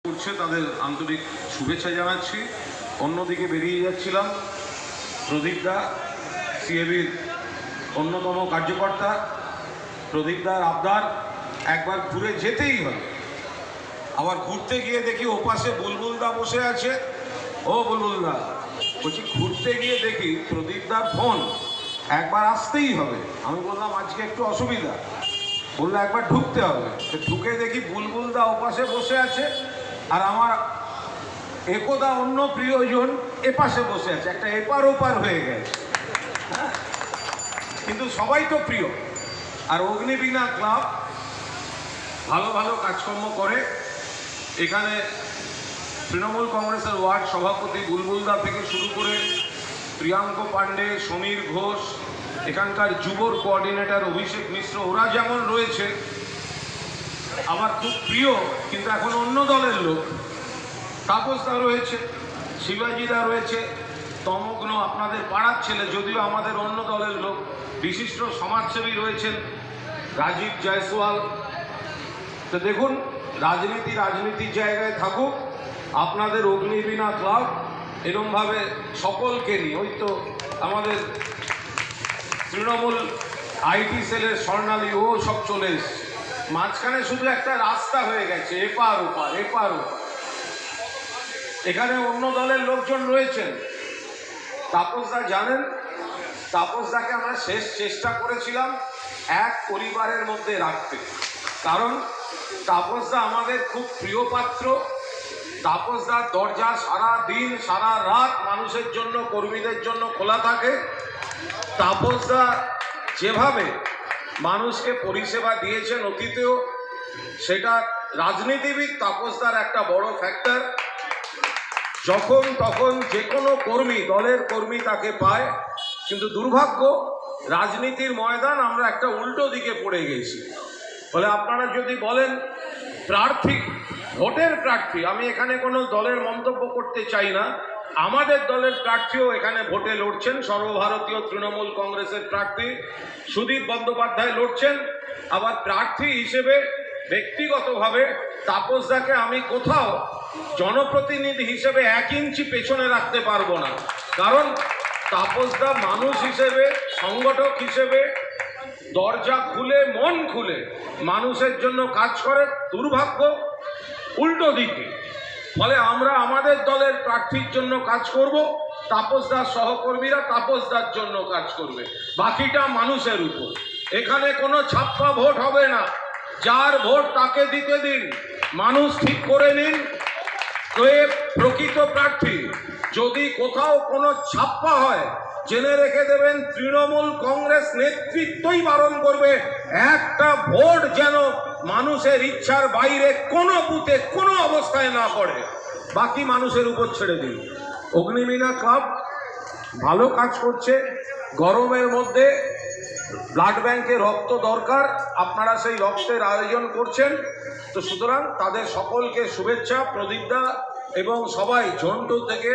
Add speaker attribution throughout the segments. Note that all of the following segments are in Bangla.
Speaker 1: করছে তাদের আন্তরিক শুভেচ্ছা জানাচ্ছি। অন্যদিকে বেরিয়ে যাচ্ছিলাম, প্রদীপদা সিএবির অন্যতম কার্যকর্তা, প্রদীপদার আবদার একবার ঘুরে যেতেই হবে। আবার ঘুরতে গিয়ে দেখি ওপাশে বুলবুলদা বসে আছে। ও বুলবুলদা, বলছি ঘুরতে গিয়ে দেখি প্রদীপদার ফোন, একবার আসতেই হবে। আমি বললাম আজকে একটু অসুবিধা, বললো একবার ঢুকতে হবে। ঢুকে দেখি বুলবুলদা ওপাশে বসে আছে, আর আমার একদা অন্য প্রিয়জন এপাশে বসে আছে। একটা এপার ওপার হয়ে গেছে, কিন্তু সবাই তো প্রিয়। আর অগ্নিবীণা ক্লাব ভালো ভালো কাজকর্ম করে। এখানে তৃণমূল কংগ্রেসের ওয়ার্ড সভাপতি বুলবুলদা থেকে শুরু করে প্রিয়াঙ্ক পাণ্ডে, সমীর ঘোষ, এখানকার যুবর কোঅর্ডিনেটর অভিষেক মিশ্র, ওরা যেমন রয়েছে আমার খুব প্রিয় কিন্তু এখন অন্য দলের লোক, তাপসদা রয়েছে, শিবাজিদা রয়েছে, তমগ্ন আপনাদের পাড়ার ছেলে যদিও আমাদের অন্য দলের লোক, বিশিষ্ট সমাজসেবী রয়েছেন রাজীব জয়সওয়াল। তো দেখুন, রাজনীতির জায়গায় থাকুক, আপনাদের অগ্নিবীণা ক্লাব এরমভাবে সকলকে নিয়ে, ওই তো আমাদের তৃণমূল আইটি সেলের স্বর্ণালী, ও সব চলে এসছে। মাঝখানে শুধু একটা রাস্তা হয়ে গেছে, এপার ওপার এপার ওপার। এখানে অন্য দলের লোকজন রয়েছেন। তাপসদা জানেন, তাপসদাকে আমরা শেষ চেষ্টা করেছিলাম এক পরিবারের মধ্যে রাখতে, কারণ তাপসদা আমাদের খুব প্রিয় পাত্র। তাপসদার দরজা সারা দিন সারা রাত মানুষের জন্য, কর্মীদের জন্য খোলা থাকে। তাপসদা যেভাবে মানুষকে পরিষেবা দিয়েছেন অতীতেও, সেটা রাজনীতিবিদ তাপসদার একটা বড় ফ্যাক্টর। যখন তখন যে কোনো কর্মী, দলের কর্মী তাকে পায়। কিন্তু দুর্ভাগ্য, রাজনীতির ময়দান আমরা একটা উল্টো দিকে পড়ে গেছি। ফলে আপনারা যদি বলেন প্রার্থী, ভোটের প্রার্থী, আমি এখানে কোনো দলের মন্তব্য করতে চাই না, আমাদের দলের প্রার্থীও এখানে ভোটে লড়ছেন। সর্বভারতীয় তৃণমূল কংগ্রেসের প্রার্থী সুদীপ বন্দ্যোপাধ্যায় লড়ছেন। আবার প্রার্থী হিসেবে ব্যক্তিগতভাবে তাপসদাকে আমি কোথাও জনপ্রতিনিধি হিসেবে 1 ইঞ্চি পেছনে রাখতে পারবো না, কারণ তাপসদা মানুষ হিসেবে, সংগঠক হিসেবে দরজা খুলে, মন খুলে মানুষের জন্য কাজ করে। দুর্ভাগ্য উল্টো দিকে। ফলে আমরা আমাদের দলের প্রার্থীর জন্য কাজ করব, তাপসদার সহকর্মীরা তাপসদার জন্য কাজ করবে, বাকিটা মানুষের উপর। এখানে কোনো ছাপ্পা ভোট হবে না, যার ভোট তাকে দিতে দিন, মানুষ ঠিক করে নিন কে প্রকৃত প্রার্থী। যদি কোথাও কোনো ছাপ্পা হয়, জেনে রেখে দেবেন তৃণমূল কংগ্রেস নেতৃত্বই বারণ করবে একটা ভোট যেন মানুষের ইচ্ছার বাইরে কোনো বুথে কোনো অবস্থায় না পড়ে। বাকি মানুষের উপর ছেড়ে দিন। অগ্নিবীণা ক্লাব ভালো কাজ করছে। গরমের মধ্যে ব্লাড ব্যাংকে রক্ত দরকার, আপনারা সেই রক্তের আয়োজন করছেন। তো সুতরাং তাদের সকলকে শুভেচ্ছা। প্রদীপদা এবং সবাই, ঝন্টু থেকে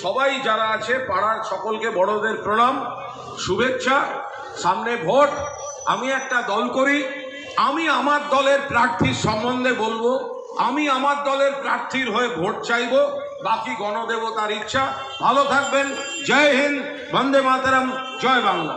Speaker 1: সবাই যারা আছে পাড়ার সকলকে বড়দের প্রণাম, শুভেচ্ছা। সামনে ভোট, আমি একটা দল করি, আমি আমার দলের প্রার্থীর সম্বন্ধে বলবো, আমি আমার দলের প্রার্থীর হয়ে ভোট চাইব, বাকি গণদেবতার ইচ্ছা। ভালো থাকবেন। জয় হিন্দ, বন্দে মাতরম, জয় বাংলা।